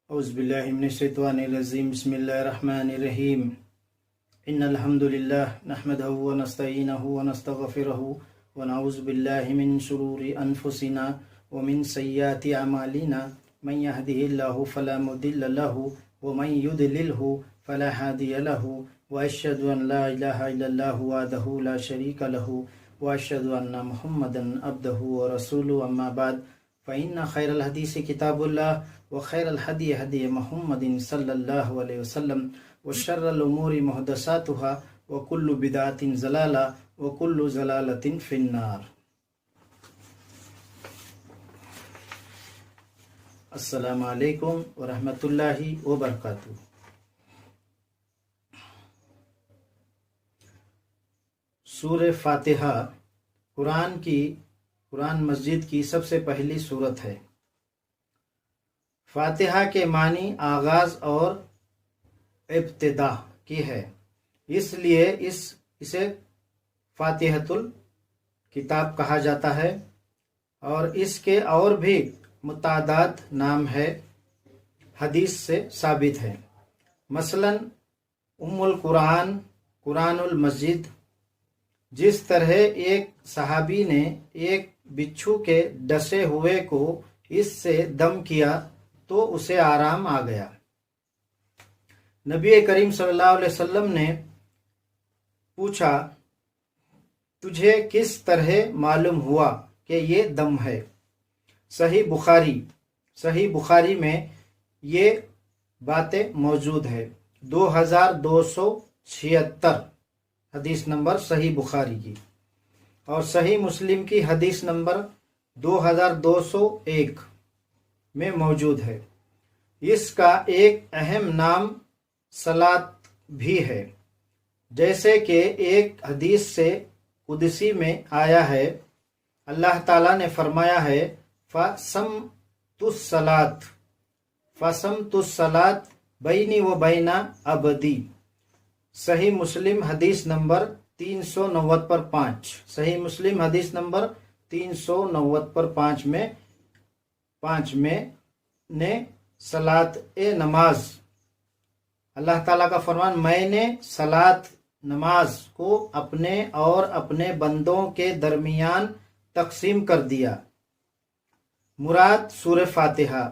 أعوذ بالله من الشيطان الرجيم بسم الله الرحمن الرحيم إن الحمد لله نحمده ونستعينه ونستغفره ونعوذ بالله من شرور أنفسنا ومن سيئات أعمالنا من يهده الله فلا مضل له ومن يضلله فلا هادي له وأشهد أن لا إله إلا الله وحده لا شريك له وأشهد أن محمدا عبده ورسوله أما بعد فإن خير الحديث كتاب الله وخير الهدي هدي محمد صلى الله عليه وسلم وشر الأمور محدثاتها وكل بدعة ضلالة وكل ضلالة في النار. السلام علیکم ورحمۃ اللہ وبرکاتہ. سورہ فاتحہ قرآن مجید کی سب سے پہلی سورت ہے. فاتحہ کے معنی آغاز اور ابتدا کی ہے، اس لیے اسے فاتحۃ الکتاب کہا جاتا ہے، اور اس کے اور بھی متعدد نام ہے، حدیث سے ثابت ہے. مثلا ام القرآن، قرآن المجید. جس طرح ایک صحابی نے ایک بچھو کے ڈسے ہوئے کو اس سے دم کیا تو اسے آرام آ گیا. نبی کریم صلی اللہ علیہ وسلم نے پوچھا، تجھے کس طرح معلوم ہوا کہ یہ دم ہے؟ صحیح بخاری میں یہ باتیں موجود ہے. 2276 حدیث نمبر صحیح بخاری کی، اور صحیح مسلم کی حدیث نمبر 2201 میں موجود ہے. اس کا ایک اہم نام صلاۃ بھی ہے، جیسے کہ ایک حدیث سے قدسی میں آیا ہے، اللہ تعالیٰ نے فرمایا ہے فَسَمْتُ الصَّلَاةَ بَيْنِي وَبَيْنَ عَبْدِي. صحیح مسلم حدیث نمبر 390 پر 5. صحیح مسلم حدیث نمبر 390 پر 5 میں نے صلاۃ نماز، اللہ تعالیٰ کا فرمان، میں نے صلاۃ نماز کو اپنے اور اپنے بندوں کے درمیان تقسیم کر دیا. مراد سورہ فاتحہ،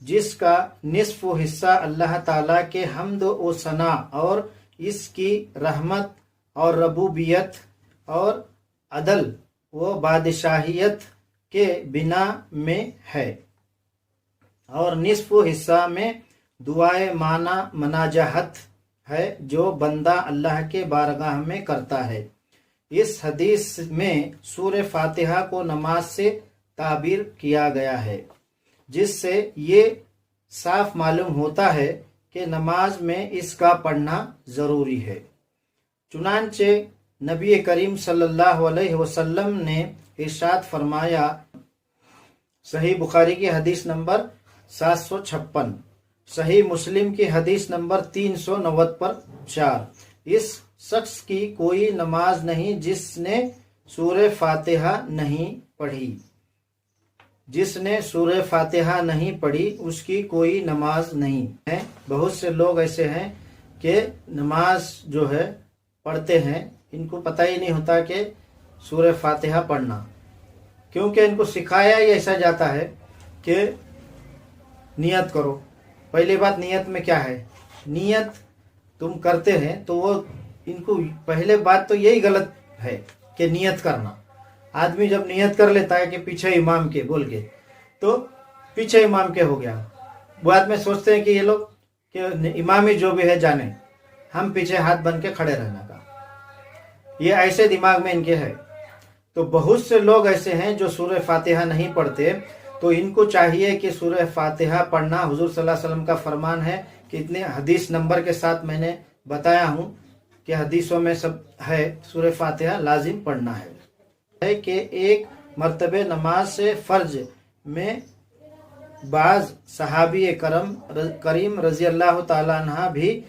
جس کا نصف حصہ اللہ تعالیٰ کے حمد و ثنا اور اس کی رحمت اور ربوبیت اور عدل و بادشاہیت کے بنا میں ہے، اور نصف حصہ میں دعائے مناجات ہے جو بندہ اللہ کے بارگاہ میں کرتا ہے. اس حدیث میں سورہ فاتحہ کو نماز سے تعبیر کیا گیا ہے، جس سے یہ صاف معلوم ہوتا ہے کہ نماز میں اس کا پڑھنا ضروری ہے. چنانچہ نبی کریم صلی اللہ علیہ وسلم نے ارشاد فرمایا، صحیح بخاری کی حدیث نمبر 756، صحیح مسلم کی حدیث نمبر 390 پر 4، اس شخص کی کوئی نماز نہیں جس نے سورہ فاتحہ نہیں پڑھی. جس نے سورہ فاتحہ نہیں پڑھی اس کی کوئی نماز نہیں ہے. بہت سے لوگ ایسے ہیں کہ نماز جو ہے پڑھتے ہیں، ان کو پتہ ہی نہیں ہوتا کہ سورہ فاتحہ پڑھنا، کیونکہ ان کو سکھایا ہی ایسا جاتا ہے کہ نیت کرو. پہلی بات، نیت میں کیا ہے؟ نیت تم کرتے ہیں تو وہ ان کو پہلے بات تو یہی غلط ہے کہ نیت کرنا. آدمی جب نیت کر لیتا ہے کہ پیچھے امام کے بول کے، تو پیچھے امام کے ہو گیا. بعد میں سوچتے ہیں کہ یہ لوگ کہ امامی جو بھی ہے جانے، ہم پیچھے ہاتھ بن کے کھڑے رہنا کا، یہ ایسے دماغ میں ان کے ہے. تو بہت سے لوگ ایسے ہیں جو سورہ فاتحہ نہیں پڑھتے، تو ان کو چاہیے کہ سورہ فاتحہ پڑھنا، حضور صلی اللہ علیہ وسلم کا فرمان ہے کہ اتنے حدیث نمبر کے ساتھ میں نے بتایا ہوں کہ حدیثوں میں سب ہے، سورہ فاتحہ لازم پڑھنا ہے. کہ ایک مرتبہ نماز سے فرض میں بعض صحابی کریم رضی اللہ تعالیٰ عنہ بھی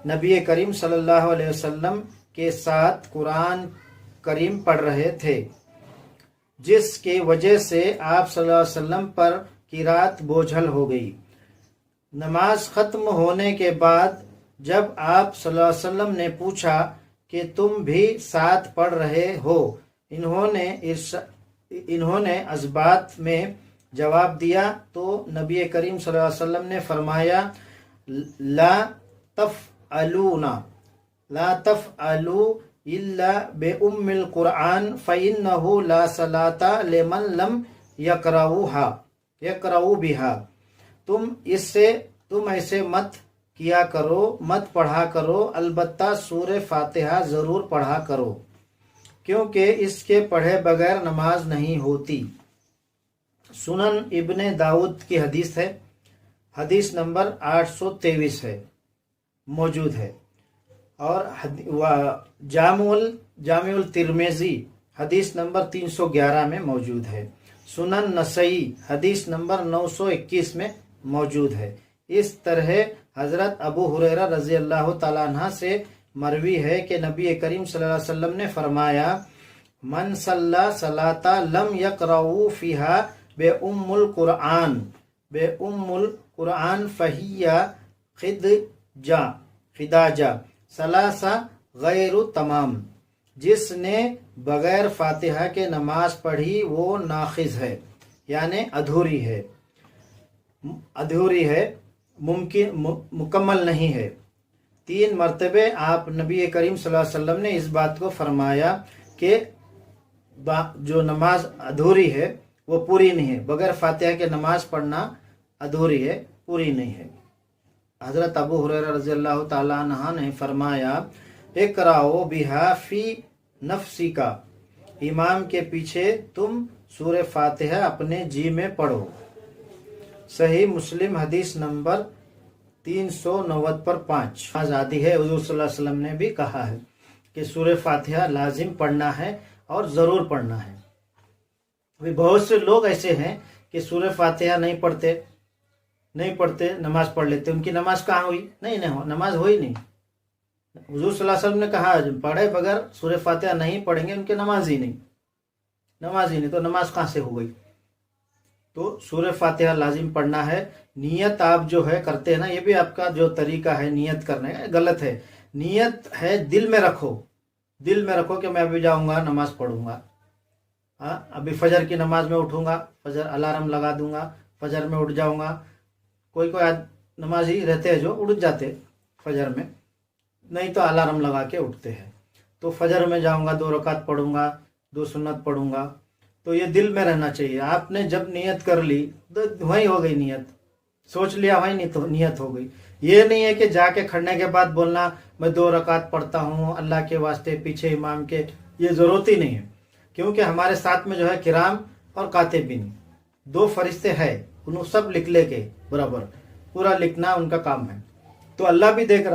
نبی کریم صلی اللہ علیہ وسلم کے ساتھ قرآن کریم پڑھ رہے تھے، جس کی وجہ سے آپ صلی اللہ علیہ وسلم پر قرات بوجھل ہو گئی. نماز ختم ہونے کے بعد جب آپ صلی اللہ علیہ وسلم نے پوچھا کہ تم بھی ساتھ پڑھ رہے ہو، انہوں نے اسبات میں جواب دیا تو نبی کریم صلی اللہ علیہ وسلم نے فرمایا لا تفعلوا الا بأم القرآن فإنه لا صلاة لمن لم يقرأ بها، تم ایسے مت کیا کرو، مت پڑھا کرو، البتہ سورہ فاتحہ ضرور پڑھا کرو، کیونکہ اس کے پڑھے بغیر نماز نہیں ہوتی۔ سنن ابن داؤد کی حدیث ہے، حدیث نمبر 823 ہے، موجود ہے، اور جامع الترمذی حدیث نمبر 311 میں موجود ہے، سنن نسائی حدیث نمبر 921 میں موجود ہے۔ اس طرح حضرت ابو ہریرہ رضی اللہ تعالیٰ عنہ سے مروی ہے کہ نبی کریم صلی اللہ علیہ وسلم نے فرمایا من صلی صلاۃ لم یقرأ فیہا بے ام القرآن فہی خداجہ ثلاثہ غیر تمام، جس نے بغیر فاتحہ کے نماز پڑھی وہ ناقص ہے، یعنی ادھوری ہے، مکمل نہیں ہے۔ 3 مرتبے آپ نبی کریم صلی اللہ علیہ وسلم نے اس بات کو فرمایا کہ جو نماز ادھوری ہے وہ پوری نہیں ہے، بغیر فاتحہ کے نماز پڑھنا ادھوری ہے، پوری نہیں ہے۔ حضرت ابو ہریرہ رضی اللہ تعالیٰ عنہ نے فرمایا اقرأوا بہا فی نفسک، امام کے پیچھے تم سورہ فاتحہ اپنے جی میں پڑھو۔ صحیح مسلم حدیث نمبر 390 پر 5 آزادی ہے، حضور صلی اللہ علیہ وسلم نے بھی کہا ہے کہ سورہ فاتحہ لازم پڑھنا ہے اور ضرور پڑھنا ہے۔ بہت سے لوگ ایسے ہیں کہ سورہ فاتحہ نہیں پڑھتے، نماز پڑھ لیتے، ان کی نماز کہاں ہوئی؟ نہیں نماز ہوئی نہیں۔ حضور صلی اللہ علیہ وسلم نے کہا پڑھے بغیر سورہ فاتحہ نہیں پڑھیں گے ان کی نماز ہی نہیں، تو نماز کہاں سے ہو گئی؟ تو سورہ فاتحہ لازم پڑھنا ہے۔ نیت آپ جو ہے کرتے ہیں نا، یہ بھی آپ کا جو طریقہ ہے نیت کرنے کا غلط ہے۔ نیت ہے دل میں رکھو کہ میں ابھی جاؤں گا نماز پڑھوں گا، ابھی فجر کی نماز میں اٹھوں گا، فجر الارم لگا دوں گا، فجر میں اٹھ جاؤں گا۔ کوئی نمازی رہتے ہیں جو اٹھ جاتے فجر میں، نہیں تو الارم لگا کے اٹھتے ہیں، تو فجر میں جاؤں گا، 2 رکعت پڑھوں گا، 2 سنت پڑھوں گا۔ تو یہ دل میں رہنا چاہیے۔ آپ نے جب نیت کر لی تو وہیں ہو گئی نیت، سوچ لیا وہیں نہیں تو نیت ہو گئی۔ یہ نہیں ہے کہ جا کے کھڑنے کے بعد بولنا میں 2 رکعت پڑھتا ہوں اللہ کے واسطے پیچھے امام کے، یہ ضرورت ہی نہیں ہے، کیونکہ ہمارے ساتھ میں جو ہے کرام اور کاتبین 2 فرشتے ہیں، انہوں سب لکھ لے کے برابر پورا لکھنا ان کا کام ہے۔ تو اللہ بھی دیکھ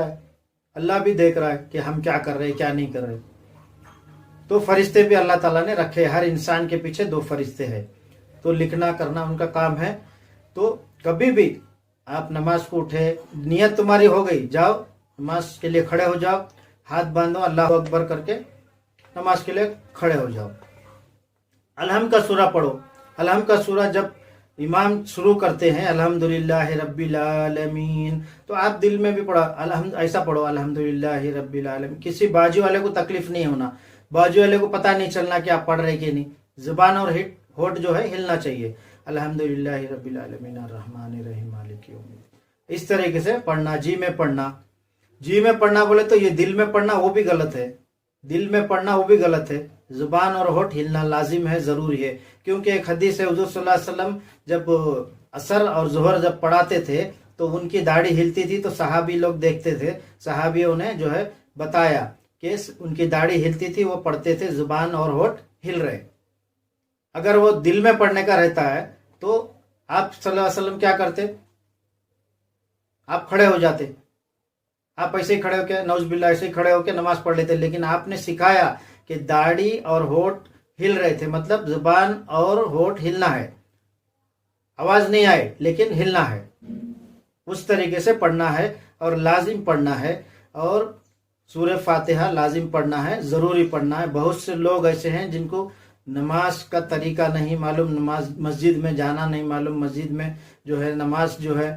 رہا ہے کہ ہم کیا کر رہے کیا نہیں کر رہے۔ تو فرشتے بھی اللہ تعالیٰ نے رکھے، ہر انسان کے پیچھے 2 فرشتے ہیں، تو لکھنا کرنا ان کا کام ہے۔ تو کبھی بھی آپ نماز کو اٹھے، نیت تمہاری ہو گئی، جاؤ نماز کے لیے کھڑے ہو جاؤ، ہاتھ باندھو، اللہ اکبر کر کے نماز کے لیے کھڑے ہو جاؤ۔ الحمد کا سورہ پڑھو۔ الحمد کا سورہ جب امام شروع کرتے ہیں الحمدللہ رب العالمین، تو آپ دل میں بھی پڑھو الحمد، ایسا پڑھو الحمدللہ رب العالمین۔ کسی بازو والے کو تکلیف نہیں ہونا، بازو والے کو پتہ نہیں چلنا کہ آپ پڑھ رہے کہ نہیں، زبان اور ہونٹ جو ہے ہلنا چاہیے۔ الحمدللہ رب العالمین الرحمن الرحیم مالک یوم الدین، اس طریقے سے پڑھنا، جی میں پڑھنا بولے تو یہ دل میں پڑھنا وہ بھی غلط ہے، زبان اور ہونٹ ہلنا لازم ہے، ضروری ہے۔ کیونکہ ایک حدیث ہے حضور صلی اللہ علیہ وسلم جب عصر اور ظہر جب پڑھاتے تھے تو ان کی داڑھی ہلتی تھی، تو صحابی لوگ دیکھتے تھے، صحابیوں نے جو ہے بتایا کہ ان کی داڑھی ہلتی تھی، وہ پڑھتے تھے زبان اور ہونٹ ہل رہے۔ اگر وہ دل میں پڑھنے کا رہتا ہے تو آپ صلی اللہ علیہ وسلم کیا کرتے؟ آپ کھڑے ہو جاتے، آپ ایسے ہی کھڑے ہو کے نعوذ باللہ ایسے ہی کھڑے ہو کے نماز پڑھ لیتے، لیکن آپ نے سکھایا کہ داڑھی اور ہونٹ ہل رہے تھے، مطلب زبان اور ہونٹ ہلنا ہے، آواز نہیں آئے لیکن ہلنا ہے، اس طریقے سے پڑھنا ہے اور لازم پڑھنا ہے۔ اور سورہ فاتحہ لازم پڑھنا ہے، ضروری پڑھنا ہے۔ بہت سے لوگ ایسے ہیں جن کو نماز کا طریقہ نہیں معلوم، نماز مسجد میں جانا نہیں معلوم، مسجد میں جو ہے نماز جو ہے